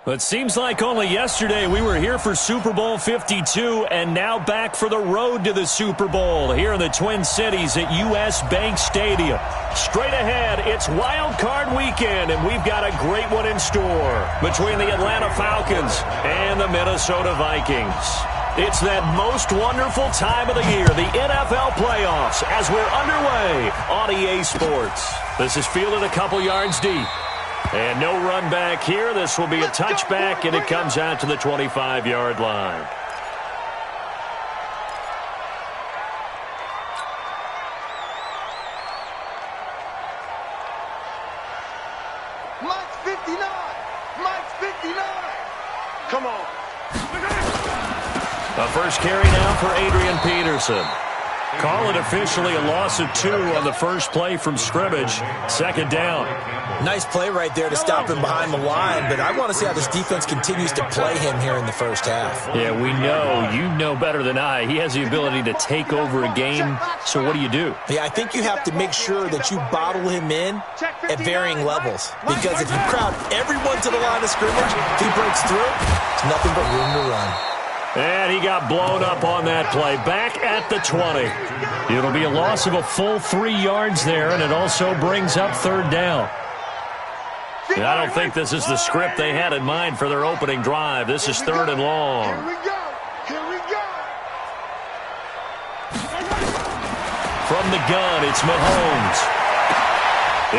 It seems like only yesterday we were here for Super Bowl 52 and now back for the road to the Super Bowl here in the Twin Cities at US Bank Stadium. Straight ahead, it's Wild Card Weekend, and we've got a great one in store between the Atlanta Falcons and the Minnesota Vikings. It's that most wonderful time of the year, the NFL playoffs, as we're underway on EA Sports. This is fielded a couple yards deep. And no run back here. This will be a touchback, and it comes out to the 25-yard line. Mike's 59. Mike's 59. Come on. A first carry now for Adrian Peterson. Call it officially a loss of 2 on the first play from scrimmage. Second down. Nice play right there to stop him behind the line, but I want to see how this defense continues to play him here in the first half. Yeah, we know. You know better than I. He has the ability to take over a game, so what do you do? Yeah, I think you have to make sure that you bottle him in at varying levels, because if you crowd everyone to the line of scrimmage, if he breaks through, there's nothing but room to run. And he got blown up on that play. Back at the 20. It'll be a loss of a full 3 yards there, and it also brings up third down. And I don't think this is the script they had in mind for their opening drive. This is third and long. Here we go. Here we go. From the gun, it's Mahomes.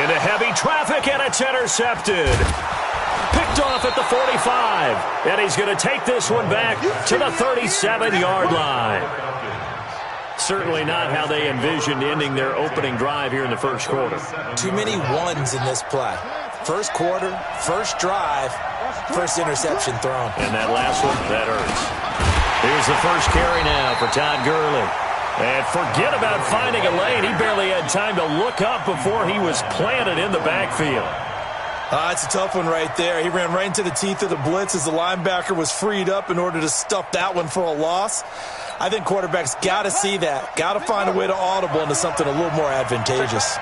Into heavy traffic, and it's intercepted. Picked off at the 45. And he's going to take this one back to the 37-yard line. Certainly not how they envisioned ending their opening drive here in the first quarter. Too many ones in this play. First quarter, first drive, first interception thrown. And that last one, that hurts. Here's the first carry now for Todd Gurley. And forget about finding a lane. He barely had time to look up before he was planted in the backfield. It's a tough one right there. He ran right into the teeth of the blitz as the linebacker was freed up in order to stuff that one for a loss. I think quarterbacks got to see that. Got to find a way to audible into something a little more advantageous.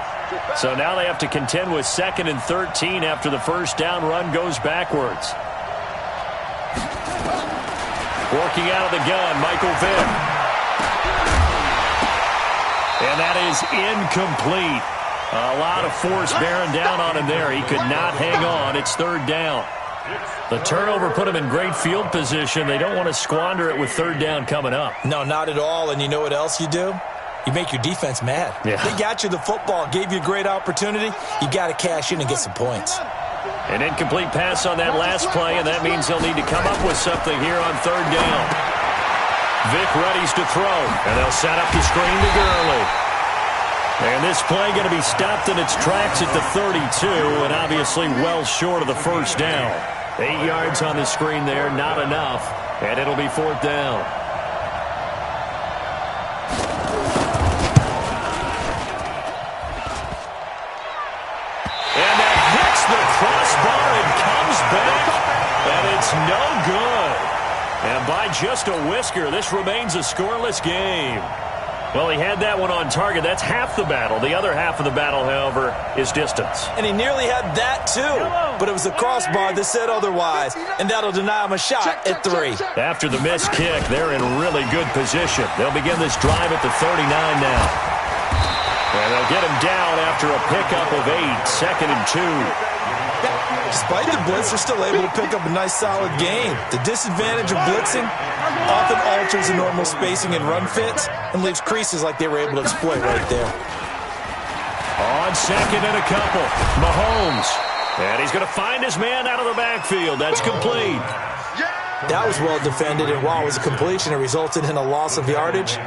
So now they have to contend with 2nd and 13 after the first down run goes backwards. Working out of the gun, Michael Vick. And that is incomplete. A lot of force bearing down on him there. He could not hang on. It's third down. The turnover put him in great field position. They don't want to squander it with third down coming up. No, not at all. And you know what else you do? You make your defense mad. Yeah. They got you the football, gave you a great opportunity. You got to cash in and get some points. An incomplete pass on that last play, and that means they'll need to come up with something here on third down. Vick readies to throw, and they'll set up the screen to Gurley. And this play going to be stopped in its tracks at the 32, and obviously well short of the first down. 8 yards on the screen there, not enough, and it'll be fourth down. And that hits the crossbar and comes back, and it's no good. And by just a whisker, this remains a scoreless game. Well, he had that one on target. That's half the battle. The other half of the battle, however, is distance. And he nearly had that, too. But it was the crossbar that said otherwise, and that'll deny him a shot at 3. After the missed kick, they're in really good position. They'll begin this drive at the 39 now. And they'll get him down after a pickup of 8, 2nd and 2. Despite the blitz, they're still able to pick up a nice, solid gain. The disadvantage of blitzing often alters the normal spacing and run fits and leaves creases like they were able to exploit right there. On 2nd and a couple, Mahomes. And he's going to find his man out of the backfield. That's complete. That was well defended, and while it was a completion, it resulted in a loss of yardage.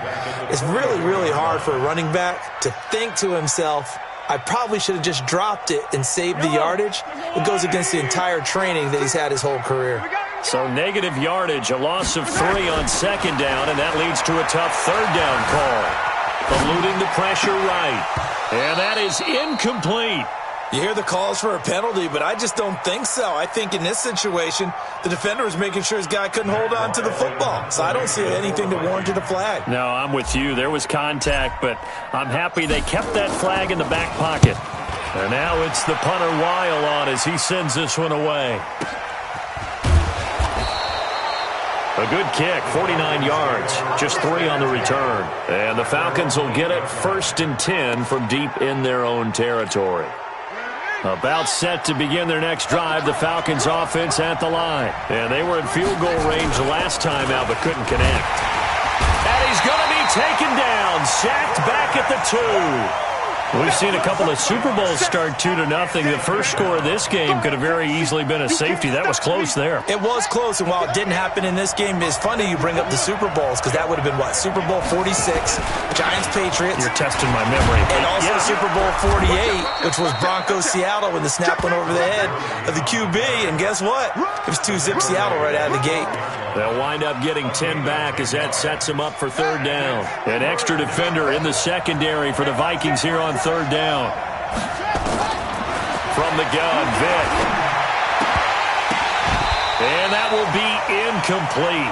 It's really, really hard for a running back to think to himself, I probably should have just dropped it and saved the yardage. It goes against the entire training that he's had his whole career. So negative yardage, a loss of 3 on 2nd down, and that leads to a tough third down call. Eluding the pressure right. And that is incomplete. You hear the calls for a penalty, but I just don't think so. I think in this situation, the defender was making sure his guy couldn't hold on to the football. So I don't see anything that warranted a flag. No, I'm with you. There was contact, but I'm happy they kept that flag in the back pocket. And now it's the punter Weil on as he sends this one away. A good kick, 49 yards, just 3 on the return. And the Falcons will get it 1st and 10 from deep in their own territory. About set to begin their next drive, the Falcons offense at the line. And they were in field goal range last time out but couldn't connect. And he's going to be taken down, sacked back at the 2. We've seen a couple of Super Bowls start 2-0. The first score of this game could have very easily been a safety. That was close there. It was close, and while it didn't happen in this game, it's funny you bring up the Super Bowls because that would have been, what, Super Bowl 46, Giants-Patriots. You're testing my memory. And also Super Bowl 48, which was Broncos-Seattle when the snap went over the head of the QB. And guess what? It was 2-zip Seattle right out of the gate. They'll wind up getting 10 back as that sets them up for 3rd down. An extra defender in the secondary for the Vikings here on 3rd down. From the gun, Vick. And that will be incomplete.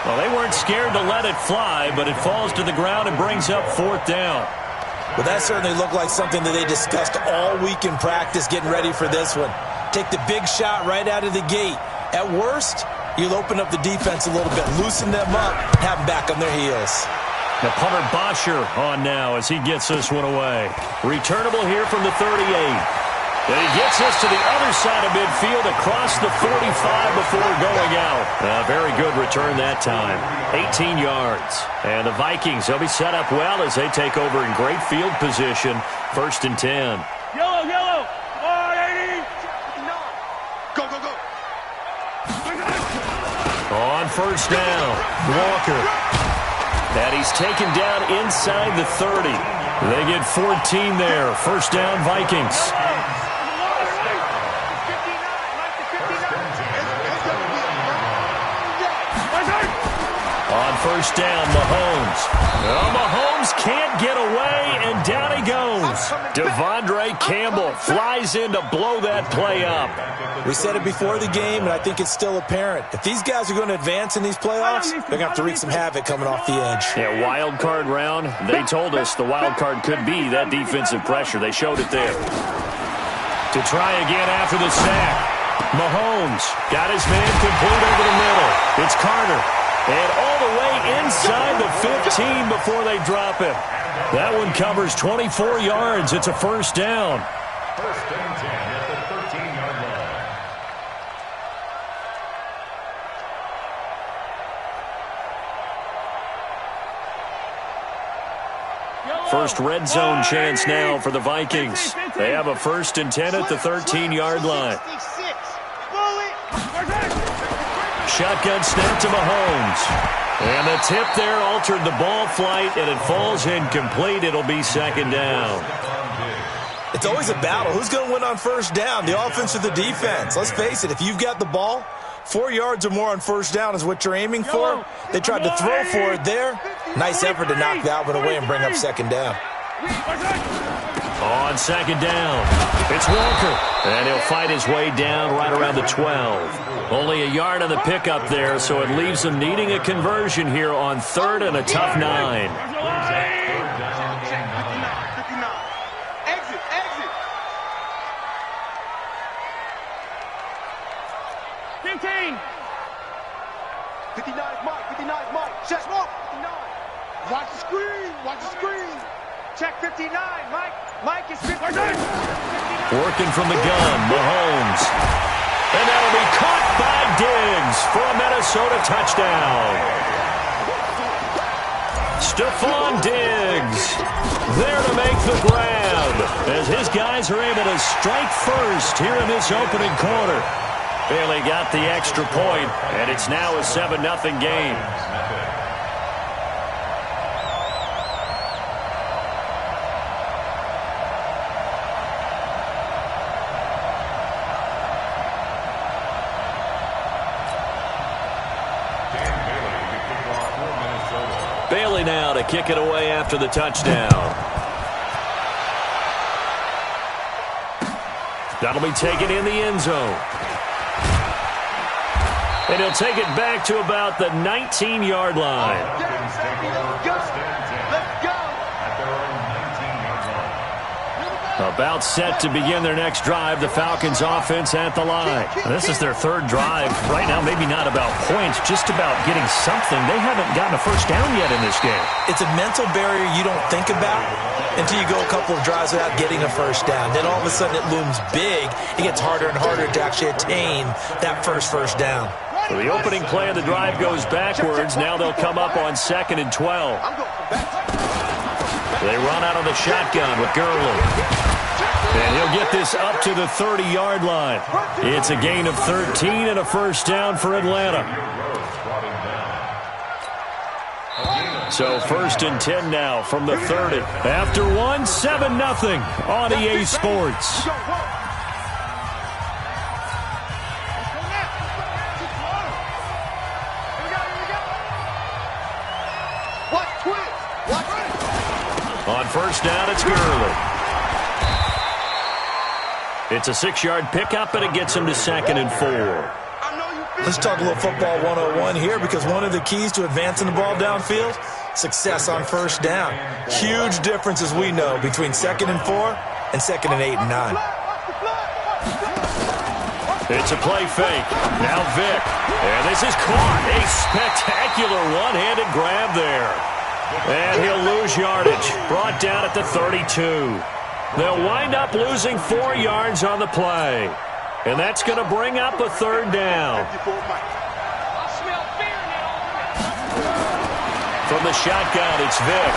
Well, they weren't scared to let it fly, but it falls to the ground and brings up 4th down. Well, that certainly looked like something that they discussed all week in practice getting ready for this one. Take the big shot right out of the gate. At worst, you'll open up the defense a little bit, loosen them up, have them back on their heels. The punter Bosher on now as he gets this one away. Returnable here from the 38. And he gets this to the other side of midfield across the 45 before going out. A very good return that time. 18 yards. And the Vikings, they'll be set up well as they take over in great field position. 1st and 10. Yellow, yellow. 180. Go, go, go. On 1st down, Walker. And he's taken down inside the 30. They get 14 there. 1st down, Vikings. On 1st down, Mahomes. Well, Mahomes can't get away, and down he goes. Devondre Campbell flies in to blow that play up. We said it before the game, and I think it's still apparent. If these guys are going to advance in these playoffs, they're going to have to wreak some havoc coming off the edge. Yeah, wild card round. They told us the wild card could be that defensive pressure. They showed it there. To try again after the sack. Mahomes got his man complete over the middle. It's Carter. And all the way inside the 15 before they drop him. That one covers 24 yards. It's a 1st down. 1st and 10 at the 13-yard line. First red zone chance now for the Vikings. They have a 1st and 10 at the 13-yard line. Shotgun snap to Mahomes. And the tip there altered the ball flight, and it falls incomplete. It'll be 2nd down. It's always a battle. Who's going to win on 1st down, the offense or the defense? Let's face it, if you've got the ball, 4 yards or more on 1st down is what you're aiming for. They tried to throw for it there. Nice effort to knock that one away and bring up 2nd down. On 2nd down, it's Walker. And he'll fight his way down right around the 12. Only a yard on the pickup there, so it leaves them needing a conversion here on 3rd and a tough 9. Exit, exit. 15. 59 is Mike, 59 is Mike. Check smoke, 59. Watch the screen, watch the screen. Check 59, Mike. Mike is 59. Working from the gun, Mahomes. And that'll be caught by Diggs for a Minnesota touchdown. Stephon Diggs there to make the grab as his guys are able to strike first here in this opening quarter. Bailey got the extra point, and it's now a 7-0 game. Bailey now to kick it away after the touchdown. That'll be taken in the end zone. And he'll take it back to about the 19-yard line. Let's go. About set to begin their next drive, the Falcons offense at the line. This is their third drive. Right now, maybe not about points, just about getting something. They haven't gotten a first down yet in this game. It's a mental barrier you don't think about until you go a couple of drives without getting a first down. Then all of a sudden it looms big. It gets harder and harder to actually attain that first down. So the opening play of the drive goes backwards. Now they'll come up on 2nd and 12. They run out of the shotgun with Gurley. And he'll get this up to the 30-yard line. It's a gain of 13 and a first down for Atlanta. So 1st and 10 now from the 30. After one, 7-0 on EA Sports. On first down, it's Gurley. It's a 6-yard pickup, and it gets him to 2nd and 4. Let's talk a little football 101 here, because one of the keys to advancing the ball downfield, success on first down. Huge difference, as we know, between 2nd and 4 and 2nd and 8 and 9. It's a play fake. Now Vick. And this is caught. A spectacular one-handed grab there. And he'll lose yardage. Brought down at the 32. They'll wind up losing 4 yards on the play. And that's going to bring up a 3rd down. From the shotgun, it's Vick.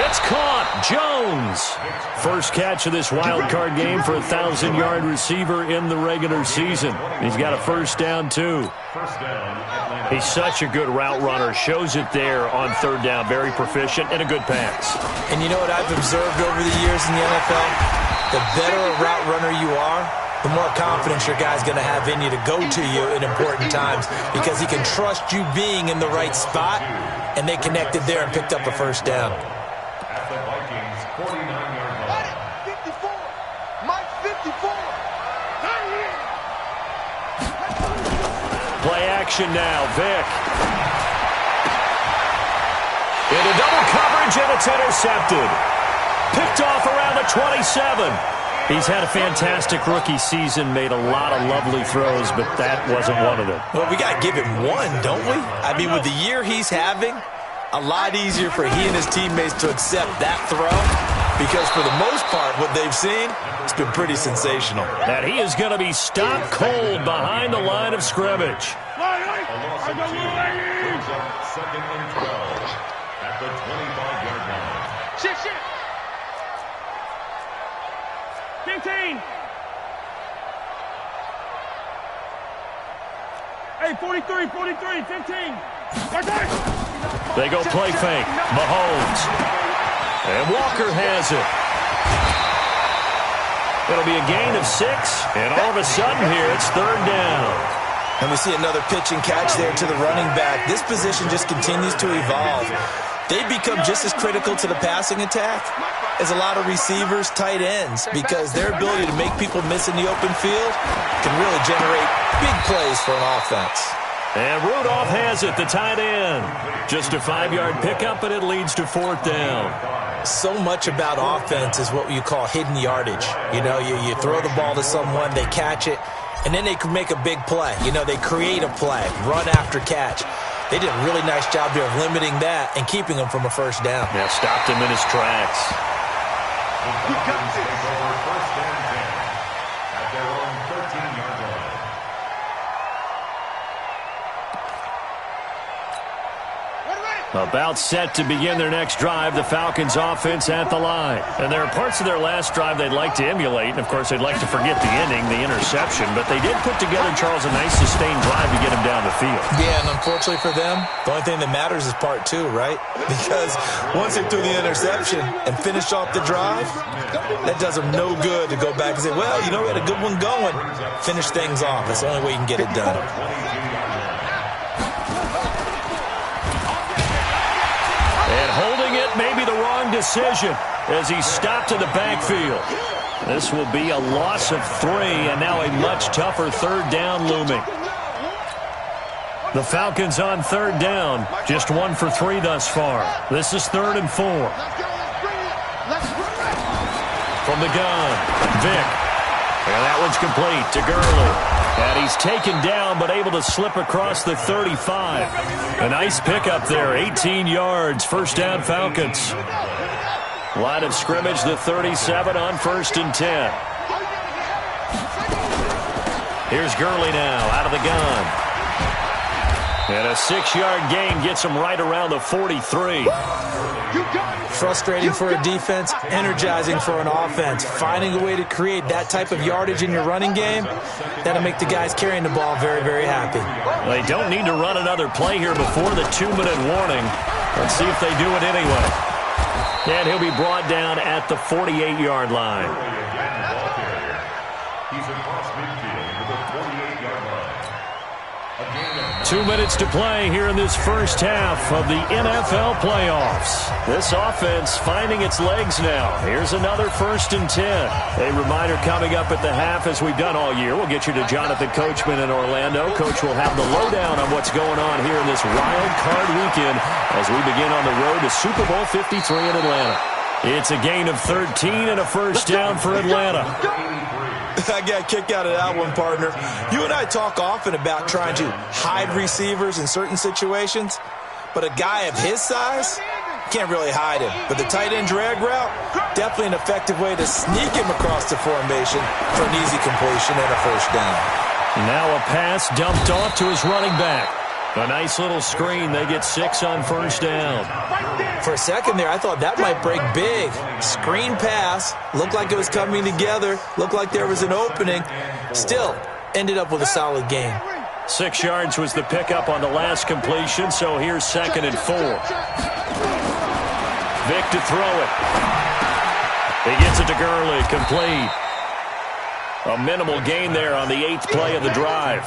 It's caught. Jones. First catch of this wild card game for a 1,000-yard receiver in the regular season. He's got a first down, too. He's such a good route runner. Shows it there on 3rd down. Very proficient and a good pass. And you know what I've observed over the years in the NFL? The better a route runner you are, the more confidence your guy's going to have in you to go to you in important times, because he can trust you being in the right spot, and they connected there and picked up a first down. At the Vikings 49-yard line. 54. Mike 54. Play action now. Vick. Into double coverage, and it's intercepted. Picked off around the 27. He's had a fantastic rookie season, made a lot of lovely throws, but that wasn't one of them. Well, we got to give him one, don't we? I mean, with the year he's having, a lot easier for he and his teammates to accept that throw, because for the most part, what they've seen, it's been pretty sensational. And he is going to be stopped cold behind the line of scrimmage. A loss of 2 brings up 2nd and 12 at the 25-yard line. Shit. 15. Hey, 43, 15. They go play fake. Mahomes. And Walker has it. It'll be a gain of 6, and all of a sudden here, it's 3rd down. And we see another pitch and catch there to the running back. This position just continues to evolve. They become just as critical to the passing attack as a lot of receivers, tight ends, because their ability to make people miss in the open field can really generate big plays for an offense. And Rudolph has it, the tight end. Just a 5-yard pickup, and it leads to 4th down. So much about offense is what you call hidden yardage. You know, you throw the ball to someone, they catch it, and then they can make a big play. You know, they create a play, run after catch. They did a really nice job there of limiting that and keeping him from a first down. Yeah, stopped him in his tracks. The Falcons take over 1st and 10 at their own 13-yard line. About set to begin their next drive, the Falcons offense at the line. And there are parts of their last drive they'd like to emulate, and of course they'd like to forget the ending, the interception, but they did put together, Charles, a nice sustained drive to get him down the field. Yeah, and unfortunately for them, the only thing that matters is part 2, right? Because once they threw the interception and finished off the drive, that does them no good to go back and say, well, you know, we had a good one going. Finish things off. That's the only way you can get it done. And holding it may be the wrong decision as he's stopped in the backfield. This will be a loss of 3, and now a much tougher 3rd down looming. The Falcons on 3rd down, just 1 for 3 thus far. This is 3rd and 4. From the gun, Vick. And that one's complete to Gurley. And he's taken down, but able to slip across the 35. A nice pickup there, 18 yards, first down Falcons. Line of scrimmage, the 37 on 1st and 10. Here's Gurley now, out of the gun. And a 6-yard gain gets him right around the 43. Frustrating for a defense, energizing for an offense. Finding a way to create that type of yardage in your running game, that'll make the guys carrying the ball very, very happy. They don't need to run another play here before the 2-minute warning. Let's see if they do it anyway. And he'll be brought down at the 48-yard line. He's across midfield with a 48-yard line. 2 minutes to play here in this first half of the NFL playoffs. This offense finding its legs now. Here's another 1st and 10. A reminder coming up at the half, as we've done all year. We'll get you to Jonathan Coachman in Orlando. Coach will have the lowdown on what's going on here in this wild card weekend as we begin on the road to Super Bowl 53 in Atlanta. It's a gain of 13 and a first down for Atlanta. I got a kick out of that one, partner. You and I talk often about trying to hide receivers in certain situations, but a guy of his size can't really hide him. But the tight end drag route, definitely an effective way to sneak him across the formation for an easy completion and a first down. Now a pass dumped off to his running back. A nice little screen. They get 6 on first down. For a second there, I thought that might break big. Screen pass. Looked like it was coming together. Looked like there was an opening. Still, ended up with a solid gain. 6 yards was the pickup on the last completion, so here's 2nd and 4. Vick to throw it. He gets it to Gurley. Complete. A minimal gain there on the 8th play of the drive.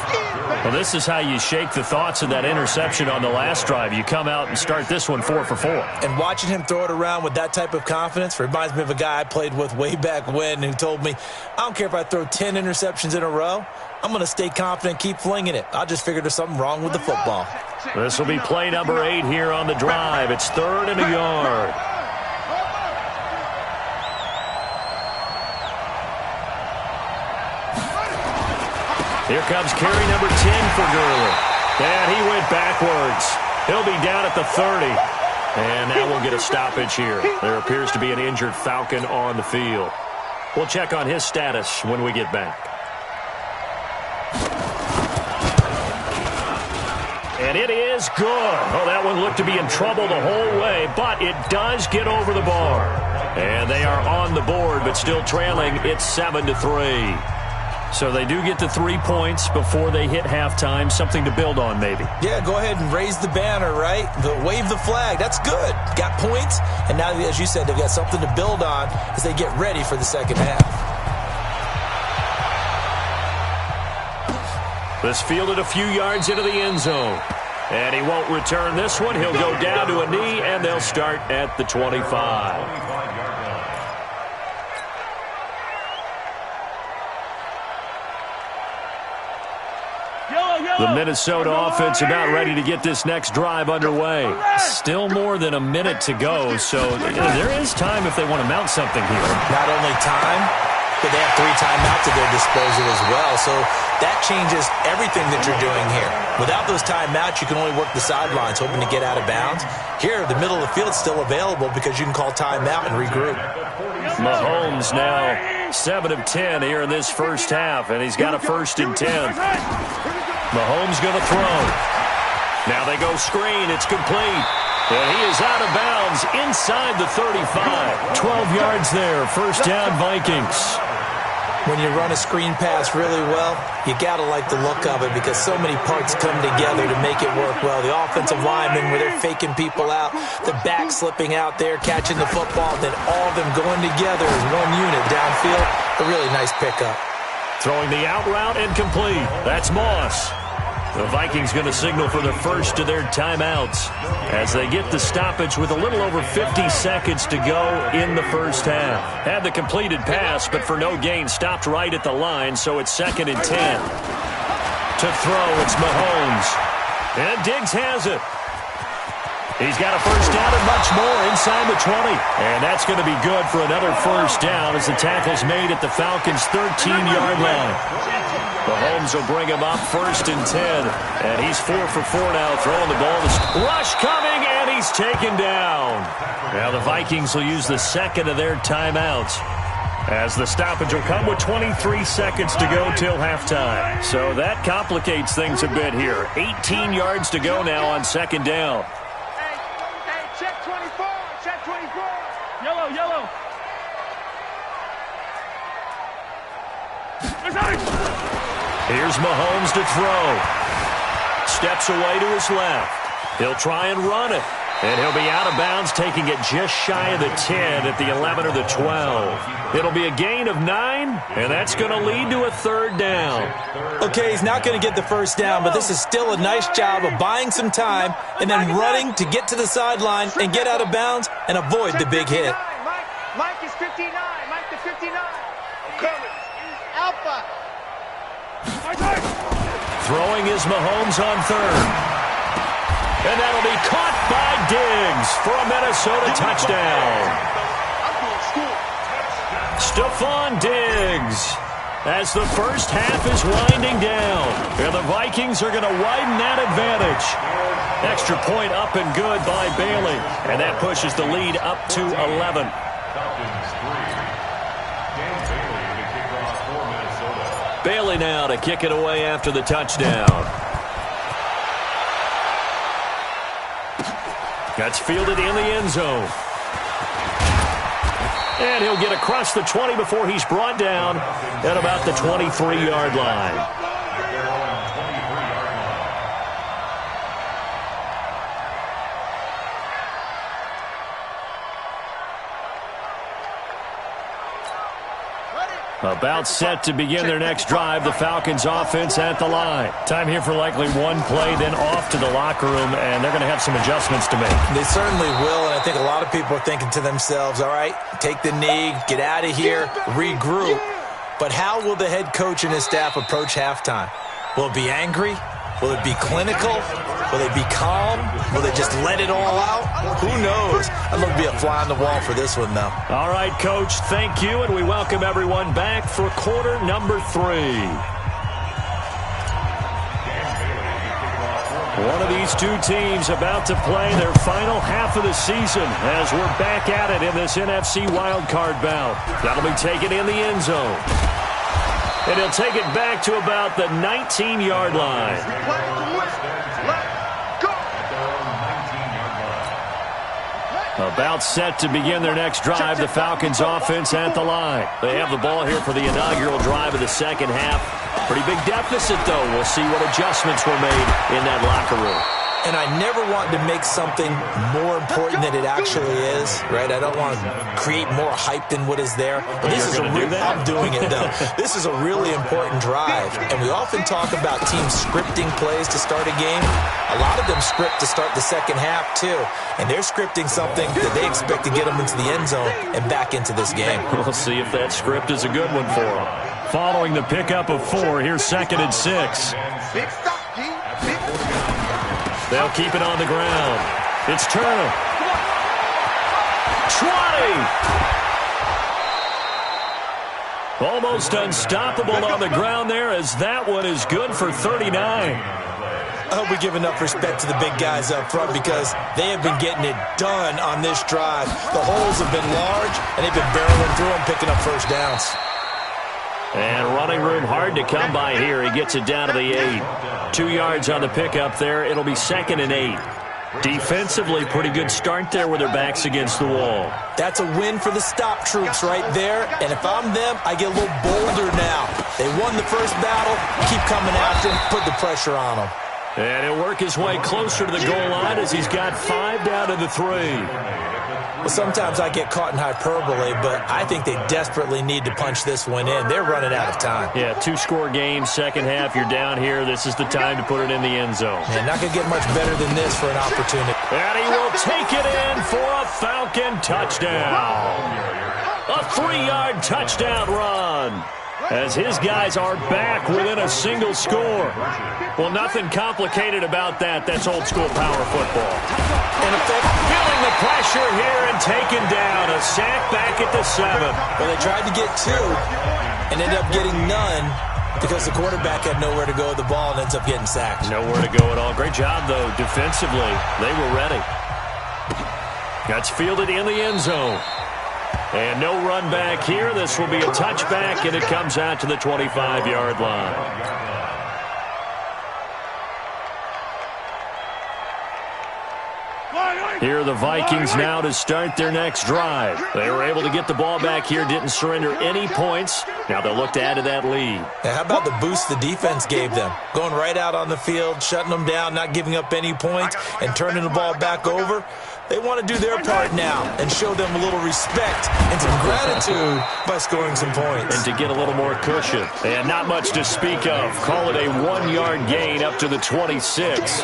Well, this is how you shake the thoughts of that interception on the last drive. You come out and start this one 4 for 4. And watching him throw it around with that type of confidence reminds me of a guy I played with way back when who told me, I don't care if I throw 10 interceptions in a row. I'm going to stay confident, keep flinging it. I just figured there's something wrong with the football. This will be play number 8 here on the drive. It's 3rd and a yard. Here comes carry number 10 for Gurley. And he went backwards. He'll be down at the 30. And that will get a stoppage here. There appears to be an injured Falcon on the field. We'll check on his status when we get back. And it is good. Oh, that one looked to be in trouble the whole way, but it does get over the bar. And they are on the board, but still trailing. It's 7-3. So they do get the 3 points before they hit halftime. Something to build on, maybe. Yeah, go ahead and raise the banner, right? Wave the flag. That's good. Got points. And now, as you said, they've got something to build on as they get ready for the second half. This fielded a few yards into the end zone. And he won't return this one. He'll go down to a knee, and they'll start at the 25. The Minnesota offense about ready to get this next drive underway. Still more than a minute to go, so there is time if they want to mount something here. Not only time, but they have 3 timeouts at their disposal as well, so that changes everything that you're doing here. Without those timeouts, you can only work the sidelines, hoping to get out of bounds. Here, the middle of the field is still available because you can call timeout and regroup. Mahomes now 7 of 10 here in this first half, and he's got a 1st and 10. Mahomes going to throw. Now they go screen. It's complete. And he is out of bounds inside the 35. 12 yards there. First down, Vikings. When you run a screen pass really well, you got to like the look of it because so many parts come together to make it work well. The offensive linemen, where they're faking people out, the back slipping out there, catching the football, then all of them going together as one unit downfield. A really nice pickup. Throwing the out route and complete. That's Moss. The Vikings going to signal for the first of their timeouts as they get the stoppage with a little over 50 seconds to go in the first half. Had the completed pass, but for no gain, stopped right at the line, so it's 2nd and 10. To throw, it's Mahomes. And Diggs has it. He's got a first down and much more inside the 20. And that's going to be good for another first down as the tackle's made at the Falcons' 13-yard line. Mahomes will bring him up 1st and 10. And he's 4 for 4 now throwing the ball. Rush coming, and he's taken down. Now the Vikings will use the second of their timeouts, as the stoppage will come with 23 seconds to go till halftime. So that complicates things a bit here. 18 yards to go now on 2nd down. Hey, check 24, check 24. Yellow. Here's Mahomes to throw. Steps away to his left. He'll try and run it. And he'll be out of bounds, taking it just shy of the 10 at the 11 or the 12. It'll be a gain of 9, and that's going to lead to a 3rd down. Okay, he's not going to get the first down, but this is still a nice job of buying some time and then running to get to the sideline and get out of bounds and avoid the big hit. Mike is 59. Mike the 59. Coming. Alpha. Throwing is Mahomes on 3rd. And that'll be caught by Diggs for a Minnesota touchdown. Stephon Diggs, as the first half is winding down. And the Vikings are going to widen that advantage. Extra point up and good by Bailey. And that pushes the lead up to 11. Bailey now to kick it away after the touchdown. That's fielded in the end zone. And he'll get across the 20 before he's brought down at about the 23-yard line. About set to begin their next drive, the Falcons offense at the line. Time here for likely one play, then off to the locker room, and they're going to have some adjustments to make. They certainly will, and I think a lot of people are thinking to themselves, all right, take the knee, get out of here, regroup. But how will the head coach and his staff approach halftime? Will it be angry? Will it be clinical? Will they be calm? Will they just let it all out? Who knows? I'd love to be a fly on the wall for this one, though. All right, Coach, thank you, and we welcome everyone back for quarter number 3. One of these two teams about to play their final half of the season as we're back at it in this NFC wildcard bout. That'll be taken in the end zone. And he'll take it back to about the 19-yard line. About set to begin their next drive, the Falcons offense at the line. They have the ball here for the inaugural drive of the second half. Pretty big deficit, though. We'll see what adjustments were made in that locker room. And I never want to make something more important than it actually is, right? I don't want to create more hype than what is there. But this is I'm doing it, though. This is a really important drive. And we often talk about teams scripting plays to start a game. A lot of them script to start the second half, too. And they're scripting something that they expect to get them into the end zone and back into this game. We'll see if that script is a good one for them. Following the pickup of 4, here's 2nd and 6. They'll keep it on the ground. It's Turner. 20. Almost unstoppable on the ground there, as that one is good for 39. I hope we give enough respect to the big guys up front because they have been getting it done on this drive. The holes have been large, and they've been barreling through them, picking up first downs. And running room hard to come by here. He gets it down to the 8. 2 yards on the pickup there. It'll be 2nd and 8. Defensively, pretty good start there with their backs against the wall. That's a win for the stop troops right there. And if I'm them, I get a little bolder now. They won the first battle. Keep coming after them. Put the pressure on them. And he'll work his way closer to the goal line as he's got 5 down to the 3. Well, sometimes I get caught in hyperbole, but I think they desperately need to punch this one in. They're running out of time. Yeah, 2-score game, second half. You're down here. This is the time to put it in the end zone. Man, not going to get much better than this for an opportunity. And he will take it in for a Falcon touchdown. A 3-yard touchdown run. as his guys are back within a single score. Well, nothing complicated about that. That's old-school power football. In effect, Feeling the pressure here and taken down. A sack back at the 7. well, they tried to get 2 and ended up getting none because the quarterback had nowhere to go with the ball and ends up getting sacked. Nowhere to go at all. Great job, though, defensively. They were ready. That's fielded in the end zone. And no run back here. This will be a touchback, and it comes out to the 25-yard line. Here are the Vikings now to start their next drive. They were able to get the ball back here, didn't surrender any points. Now they'll look to add to that lead. Now, how about the boost the defense gave them? Going right out on the field, shutting them down, not giving up any points, and turning the ball back over. They want to do their part now and show them a little respect and some gratitude by scoring some points. And to get a little more cushion. And not much to speak of. Call it a 1-yard gain up to the 26.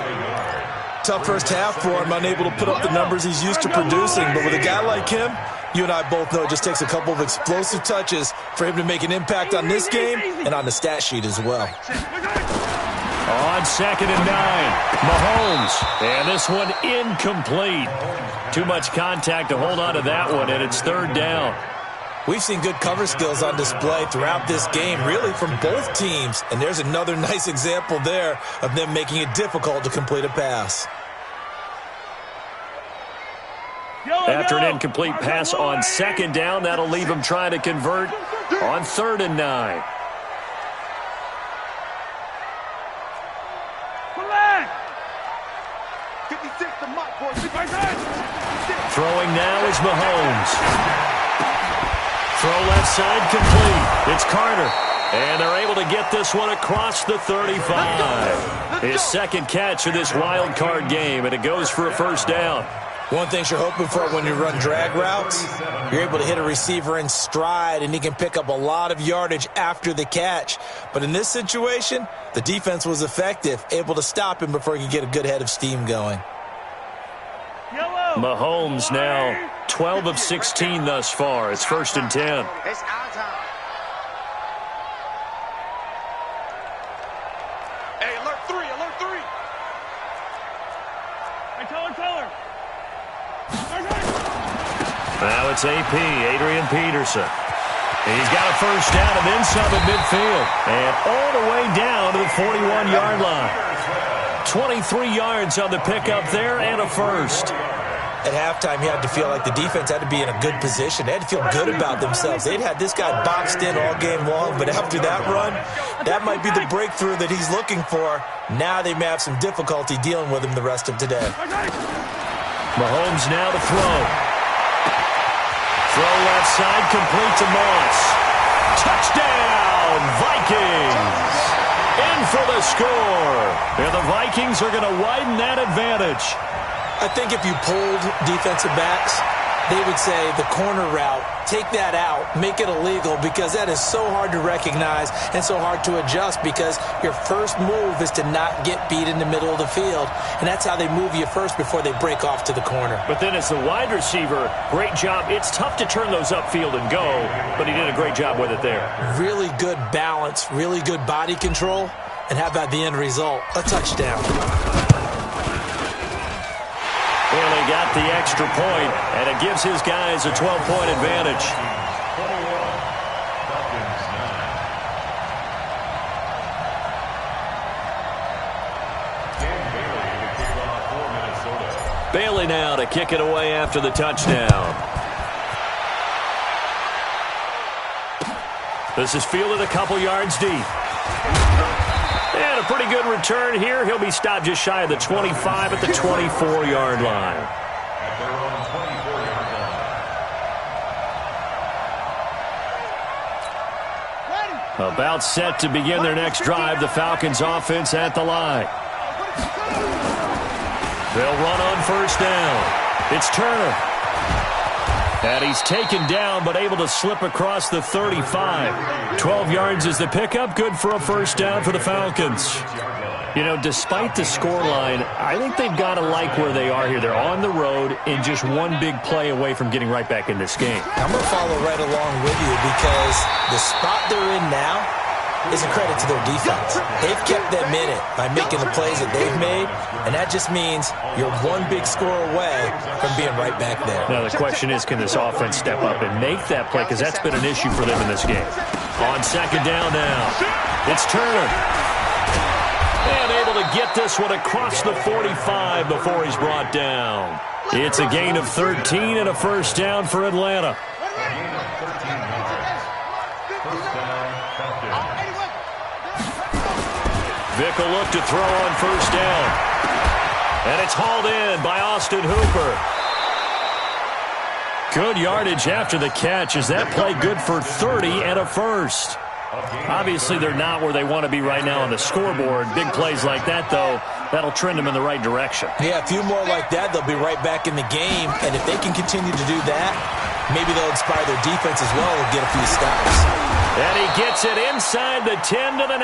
Tough first half for him, unable to put up the numbers he's used to producing. But with a guy like him, you and I both know it just takes a couple of explosive touches for him to make an impact on this game and on the stat sheet as well. On 2nd and 9, Mahomes. And this one incomplete. Too much contact to hold on to that one, and it's 3rd down. We've seen good cover skills on display throughout this game, really from both teams. And there's another nice example there of them making it difficult to complete a pass. After an incomplete pass on 2nd down, that'll leave them trying to convert on 3rd and 9. Throwing now is Mahomes. Throw left side complete. It's Carter. And they're able to get this one across the 35. His 2nd catch of this wild card game, and it goes for a 1st down. One thing you're hoping for when you run drag routes, you're able to hit a receiver in stride, and he can pick up a lot of yardage after the catch. But in this situation, the defense was effective, able to stop him before he could get a good head of steam going. Mahomes now 12 of 16 thus far. It's 1st and 10. It's our time. Hey, alert 3, alert 3. Hey, Teller. Now it's AP, Adrian Peterson. He's got a 1st down and then some at midfield. And all the way down to the 41-yard line. 23 yards on the pickup there and a 1st. At halftime, you had to feel like the defense had to be in a good position. They had to feel good about themselves. They'd had this guy boxed in all game long, but after that run, that might be the breakthrough that he's looking for. Now they may have some difficulty dealing with him the rest of today. Mahomes now to throw. Throw left side, complete to Moss. Touchdown, Vikings! In for the score. And the Vikings are going to widen that advantage. I think if you polled defensive backs, they would say the corner route, take that out, make it illegal, because that is so hard to recognize and so hard to adjust, because your first move is to not get beat in the middle of the field. And that's how they move you first before they break off to the corner. But then as the wide receiver, great job. It's tough to turn those upfield and go, but he did a great job with it there. Really good balance, really good body control. And how about the end result? A touchdown. Well, he got the extra point, and it gives his guys a 12-point advantage. Bailey now to kick it away after the touchdown. This is fielded a couple yards deep. And a pretty good return here. He'll be stopped just shy of the 25 at the 24-yard line. About set to begin their next drive. The Falcons offense at the line. They'll run on 1st down. It's Turner. And he's taken down, but able to slip across the 35. 12 yards is the pickup. Good for a 1st down for the Falcons. You know, despite the scoreline, I think they've got to like where they are here. They're on the road and just one big play away from getting right back in this game. I'm going to follow right along with you because the spot they're in now is a credit to their defense. They've kept them in it by making the plays that they've made, and that just means you're one big score away from being right back there. Now, the question is, can this offense step up and make that play? Because that's been an issue for them in this game. On second down now, it's Turner. And able to get this one across the 45 before he's brought down. It's a gain of 13 and a first down for Atlanta. Vick will look to throw on first down. And it's hauled in by Austin Hooper. Good yardage after the catch. Is that play good for 30 and a first? Obviously, they're not where they want to be right now on the scoreboard. Big plays like that, though, that'll trend them in the right direction. Yeah, a few more like that, they'll be right back in the game. And if they can continue to do that, maybe they'll inspire their defense as well and get a few stops. And he gets it inside the 10 to the 9.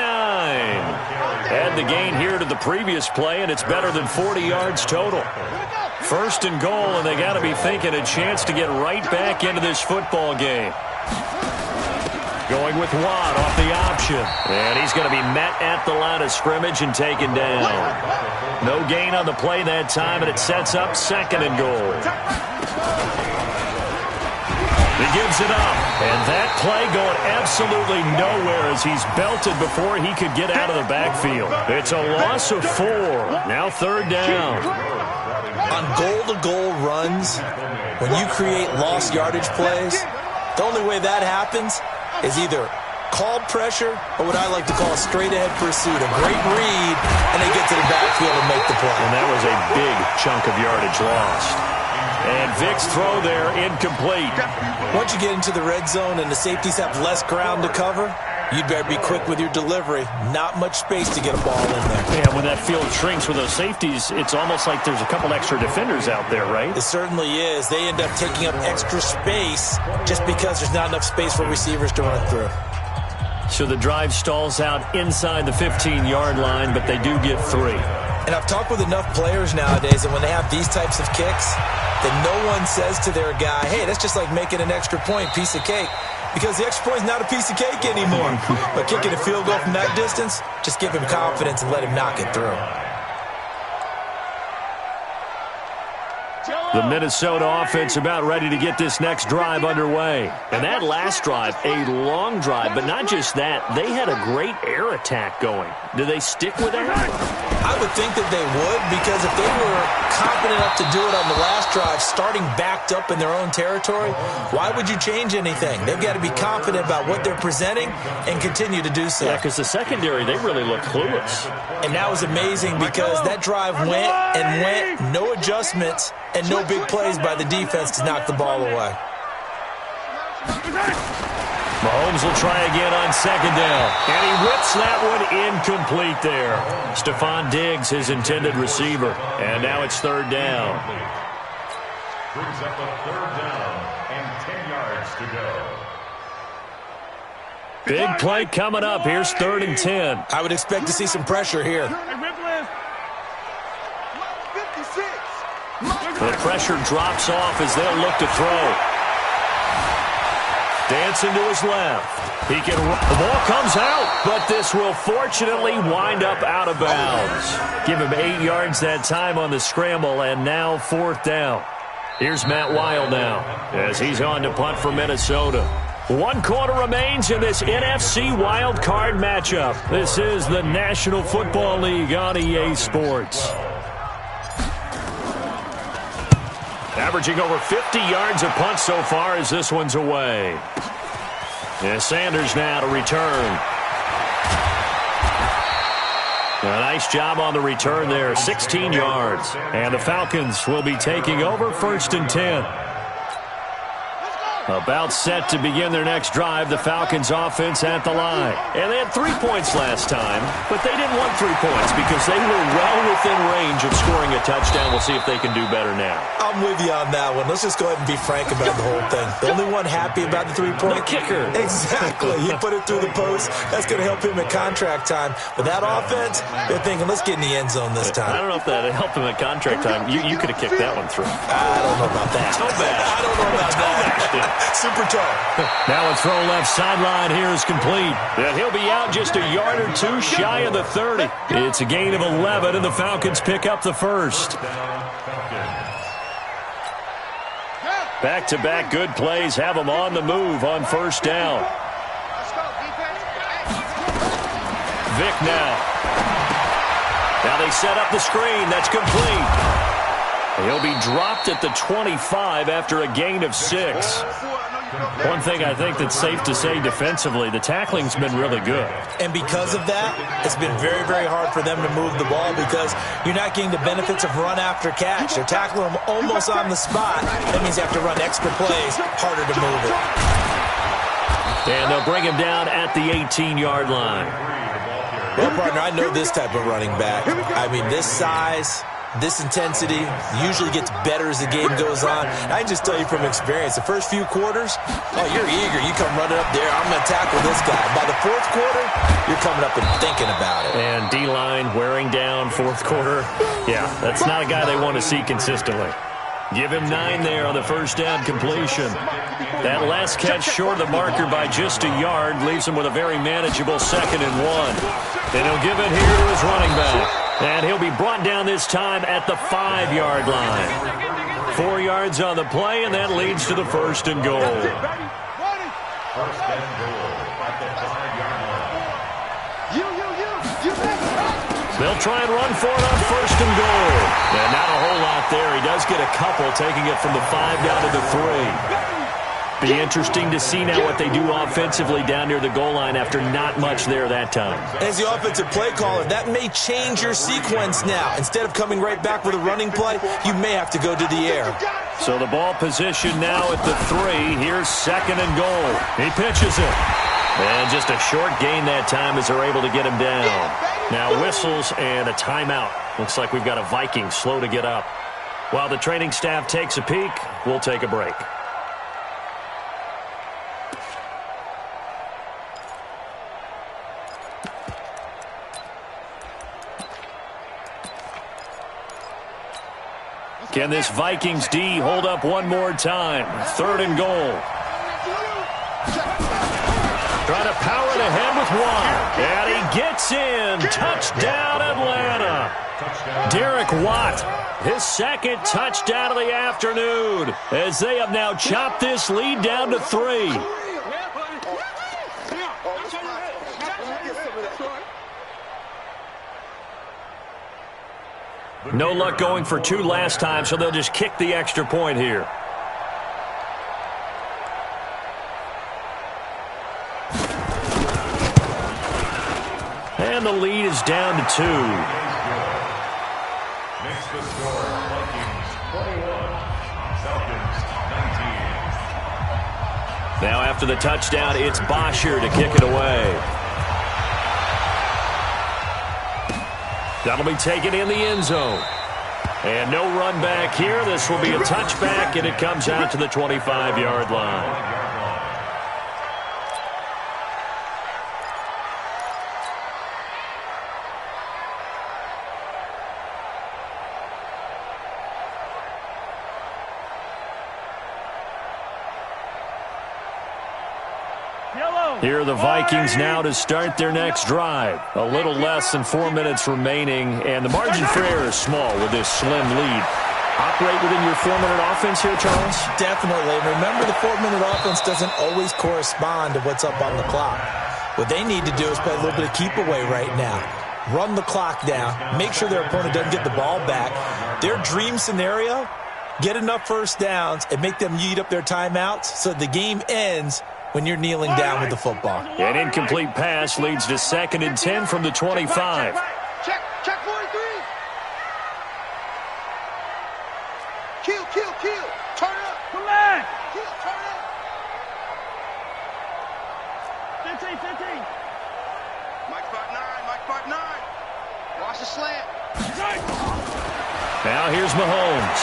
Add the gain here to the previous play, and it's better than 40 yards total. First and goal, and they got to be thinking a chance to get right back into this football game. Going with Watt off the option. And he's going to be met at the line of scrimmage and taken down. No gain on the play that time, and it sets up second and goal. He gives it up. And that play going absolutely nowhere as he's belted before he could get out of the backfield. It's a loss of 4. Now third down. On goal-to-goal runs, when you create lost yardage plays, the only way that happens is either called pressure or what I like to call a straight-ahead pursuit, a great read, and they get to the backfield and make the play. And that was a big chunk of yardage lost. And Vick's throw there incomplete. Once you get into the red zone and the safeties have less ground to cover, you'd better be quick with your delivery. Not much space to get a ball in there. Yeah, when that field shrinks with those safeties, it's almost like there's a couple extra defenders out there, right? It certainly is. They end up taking up extra space just because there's not enough space for receivers to run through. So the drive stalls out inside the 15-yard line, but they do get 3. And I've talked with enough players nowadays that when they have these types of kicks, that no one says to their guy, hey, that's just like making an extra point, piece of cake. Because the extra point is not a piece of cake anymore. But kicking a field goal from that distance, just give him confidence and let him knock it through. The Minnesota offense about ready to get this next drive underway. And that last drive, a long drive, but not just that. They had a great air attack going. Do they stick with that? I would think that they would, because if they were confident enough to do it on the last drive, starting backed up in their own territory, why would you change anything? They've got to be confident about what they're presenting and continue to do so. Yeah, because the secondary, they really look clueless. And that was amazing because that drive went and went, no adjustments, and no big plays by the defense to knock the ball away. Mahomes will try again on second down. And he whips that one incomplete there. Stephon Diggs, his intended receiver. And now it's third down. Brings up a third down and 10 yards to go. Big play coming up. Here's 3rd and 10. I would expect to see some pressure here. The pressure drops off as they'll look to throw. Dancing to his left. He can. The ball comes out, but this will fortunately wind up out of bounds. Give him 8 yards that time on the scramble, and now 4th down. Here's Matt Weil now as he's on to punt for Minnesota. 1 quarter remains in this NFC wild card matchup. This is the National Football League on EA Sports. Averaging over 50 yards a punt so far as this one's away. And Sanders now to return. A nice job on the return there, 16 yards. And the Falcons will be taking over 1st and 10. About set to begin their next drive, the Falcons offense at the line. And they had 3 points last time, but they didn't want 3 points because they were well within range of scoring a touchdown. We'll see if they can do better now. I'm with you on that one. Let's just go ahead and be frank about the whole thing. The only one happy about the 3-point? The kicker. Exactly. He put it through the post. That's going to help him at contract time. But that offense, they're thinking, let's get in the end zone this time. I don't know if that helped him at contract time. You could have kicked that one through. I don't know about that. Toe bash. I don't know about that. Super toe. Now a throw left sideline here is complete. And he'll be out just a yard or two shy of the 30. It's a gain of 11, and the Falcons pick up the first. Back-to-back good plays have them on the move on first down. Vick now. Now they set up the screen. That's complete. He'll be dropped at the 25 after a gain of 6. One thing I think that's safe to say defensively, the tackling's been really good. And because of that, it's been very, very hard for them to move the ball because you're not getting the benefits of run after catch. They're tackling them almost on the spot. That means you have to run extra plays, harder to move it. And they'll bring him down at the 18-yard line. Well, partner, I know this type of running back. I mean, this size, this intensity usually gets better as the game goes on. And I can just tell you from experience, the first few quarters, oh, you're eager. You come running up there, I'm going to tackle this guy. By the fourth quarter, you're coming up and thinking about it. And D-line wearing down fourth quarter. Yeah, that's not a guy they want to see consistently. Give him 9 there on the first down completion. That last catch short of the marker by just a yard leaves him with a very manageable 2nd and 1. And he'll give it here to his running back. And he'll be brought down this time at the 5-yard line. 4 yards on the play, and that leads to the 1st and goal. 1st and goal at the 5-yard line. They'll try and run for it on 1st and goal. And not a whole lot there. He does get a couple, taking it from the 5 down to the 3. Be interesting to see now what they do offensively down near the goal line after not much there that time. As the offensive play caller, that may change your sequence now. Instead of coming right back with a running play, you may have to go to the air. So the ball position now at the 3. Here's 2nd and goal. He pitches it. And just a short gain that time as they're able to get him down. Now whistles and a timeout. Looks like we've got a Viking slow to get up. While the training staff takes a peek, we'll take a break. Can this Vikings D hold up one more time? 3rd and goal. Trying to power it ahead with 1. And he gets in. Touchdown, Atlanta. Derek Watt, his 2nd touchdown of the afternoon, as they have now chopped this lead down to 3. No luck going for 2 last time, so they'll just kick the extra point here. And the lead is down to 2. Makes the score Vikings 21, Falcons 19. Now after the touchdown, it's Bosher to kick it away. That'll be taken in the end zone. And no run back here. This will be a touchback, and it comes out to the 25-yard line. Here are the Vikings now to start their next drive. A little less than 4 minutes remaining, and the margin for error is small with this slim lead. Operate within your 4-minute offense here, Charles? Definitely. Remember, the 4-minute offense doesn't always correspond to what's up on the clock. What they need to do is play a little bit of keep away right now. Run the clock down. Make sure their opponent doesn't get the ball back. Their dream scenario, get enough first downs and make them eat up their timeouts so the game ends when you're kneeling down with the football. An incomplete pass leads to 2nd and 10 from the 25. Check 43. Kill. Turn up. Come on. Kill, turn up. Mike 5'9", Mike 5'9". Watch the slant. Now here's Mahomes.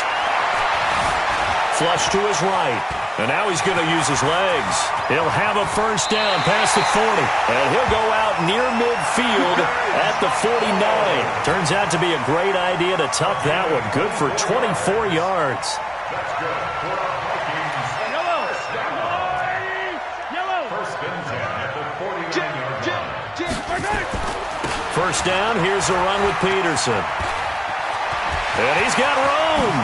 Flush to his right. And now he's going to use his legs. He'll have a first down past the 40. And he'll go out near midfield at the 49. Turns out to be a great idea to tuck that one. Good for 24 yards. That's good. For the Vikings. Yellow. First and 10 at the 49-yard line. First down, here's a run with Peterson. And he's got room.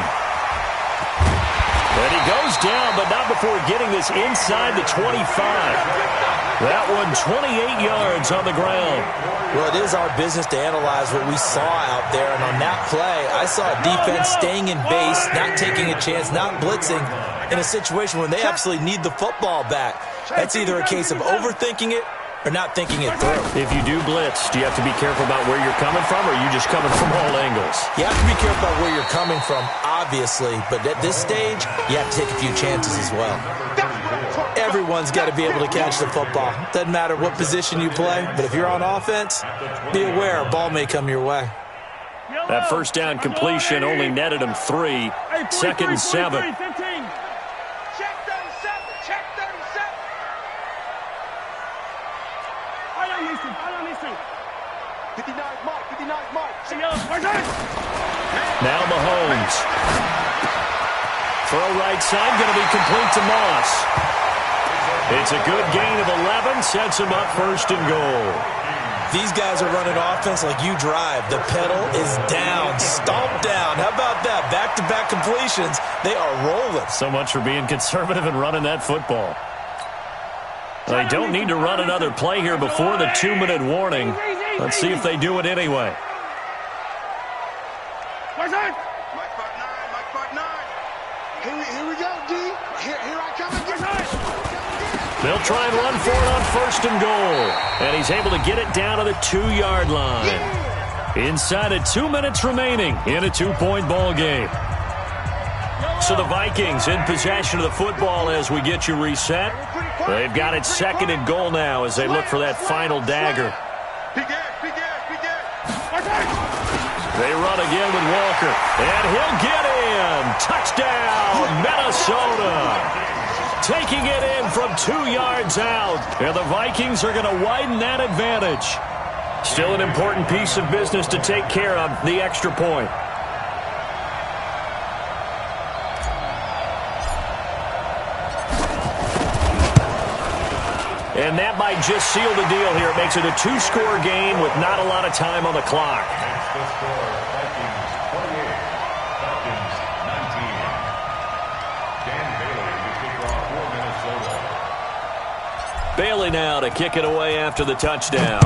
And he goes down, but not before getting this inside the 25. That one 28 yards on the ground. Well, it is our business to analyze what we saw out there. And on that play, I saw a defense staying in base, not taking a chance, not blitzing in a situation when they absolutely need the football back. That's either a case of overthinking it or not thinking it through. If you do blitz, do you have to be careful about where you're coming from, or are you just coming from all angles? You have to be careful about where you're coming from, obviously, but at this stage, you have to take a few chances as well. Everyone's got to be able to catch the football. Doesn't matter what position you play, but if you're on offense, be aware a ball may come your way. That first down completion only netted him 3. Second and 7. Check 37. Check 37. I don't listen. 59 Mike. Now Mahomes. Throw right side, going to be complete to Moss. It's a good gain of 11, sets him up first and goal. These guys are running offense like you drive. The pedal is down, stomped down. How about that? Back-to-back completions. They are rolling. So much for being conservative and running that football. They don't need to run another play here before the 2-minute warning. Let's see if they do it anyway. Mike 5'9". Here we go, D. Here I come again. They'll try and run for it on first and goal. And he's able to get it down to the 2-yard line. Inside of 2 minutes remaining in a 2-point ball game. So the Vikings in possession of the football as we get you reset. They've got it second and goal now as they look for that final dagger. They run again with Walker. And he'll get in. Touchdown, Minnesota. Taking it in from 2 yards out. And the Vikings are going to widen that advantage. Still an important piece of business to take care of, the extra point. And that might just seal the deal here. It makes it a 2-score game with not a lot of time on the clock. That's the score. Vikings 28, Falcons 19. Dan Bailey to kick off for Minnesota. Bailey now to kick it away after the touchdown.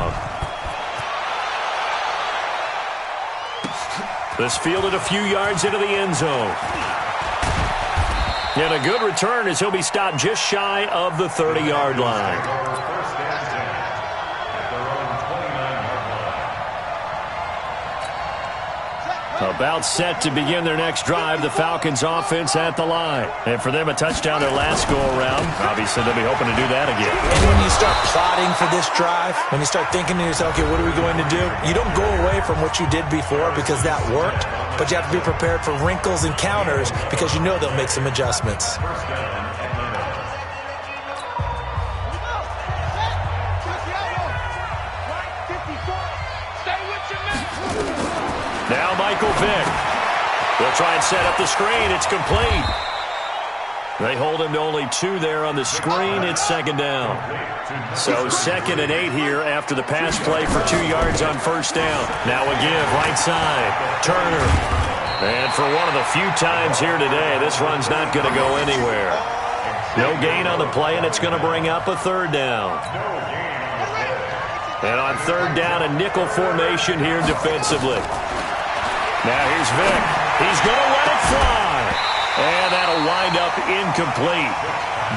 This fielded a few yards into the end zone. And a good return as he'll be stopped just shy of the 30-yard line. First and 10 at their own 29-yard line. About set to begin their next drive, the Falcons offense at the line. And for them, a touchdown their last go-around. Obviously, they'll be hoping to do that again. And when you start plotting for this drive, when you start thinking to yourself, okay, what are we going to do? You don't go away from what you did before because that worked, but you have to be prepared for wrinkles and counters because you know they'll make some adjustments. First down, Atlanta. Now Michael Vick. They'll try and set up the screen. It's complete. They hold him to only 2 there on the screen. It's second down. So 2nd and 8 here after the pass play for 2 yards on first down. Now a give, right side. Turner. And for one of the few times here today, this run's not going to go anywhere. No gain on the play, and it's going to bring up a third down. And on third down, a nickel formation here defensively. Now here's Vick. He's going to let it fly. And that'll wind up incomplete.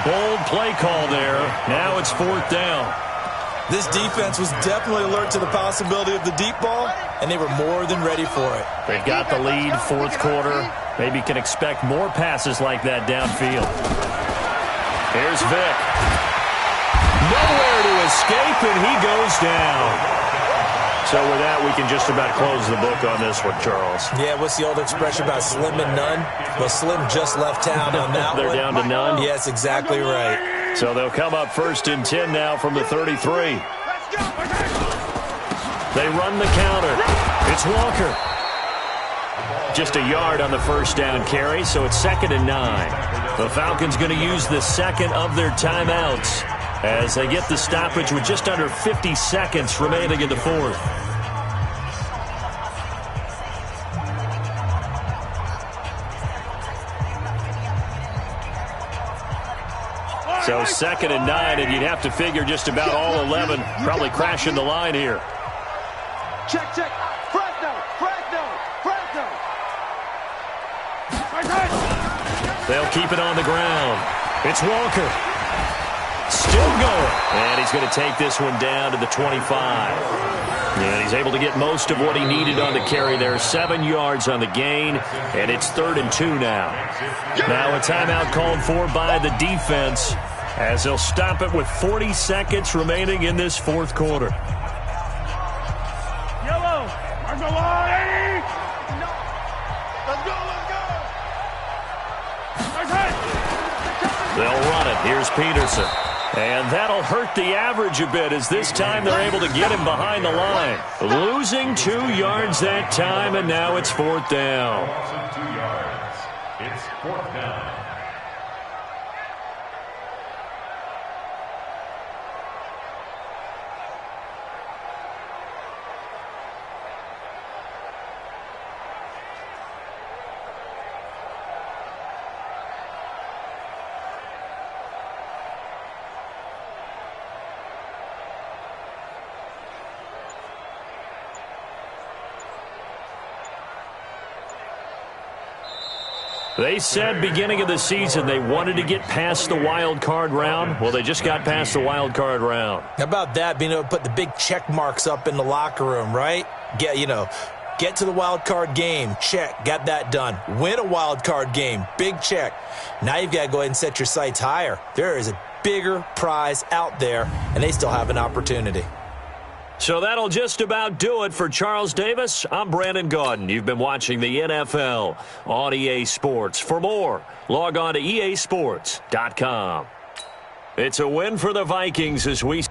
Bold play call there. Now it's 4th down. This defense was definitely alert to the possibility of the deep ball, and they were more than ready for it. They've got the lead, 4th quarter. Maybe can expect more passes like that downfield. Here's Vick. Nowhere to his escape, and he goes down. So with that, we can just about close the book on this one, Charles. Yeah, what's the old expression about slim and none? Well, Slim just left town on that They're one. down to none? Yes, exactly right. So they'll come up 1st and 10 now from the 33. They run the counter. It's Walker. Just a yard on the first down carry, so it's 2nd and 9. The Falcons going to use the second of their timeouts as they get the stoppage with just under 50 seconds remaining in the fourth. So 2nd and 9, and you'd have to figure just about all 11 probably crashing the line here. Check. Fresno. They'll keep it on the ground. It's Walker. Still going. And he's going to take this one down to the 25. And he's able to get most of what he needed on the carry there. 7 yards on the gain, and it's 3rd and 2 now. Now a timeout called for by the defense as they'll stop it with 40 seconds remaining in this fourth quarter. Yellow. Let's go. They'll run it. Here's Peterson. And that'll hurt the average a bit as this time they're able to get him behind the line. Losing 2 yards that time, and now it's 4th down. 2 yards. It's 4th down. They said beginning of the season they wanted to get past the wild card round. Well, they just got past the wild card round. How about that, being able to put the big check marks up in the locker room, right? Get to the wild card game. Check. Got that done. Win a wild card game. Big check. Now you've got to go ahead and set your sights higher. There is a bigger prize out there, and they still have an opportunity. So that'll just about do it for Charles Davis. I'm Brandon Gaudin. You've been watching the NFL on EA Sports. For more, log on to easports.com. It's a win for the Vikings as we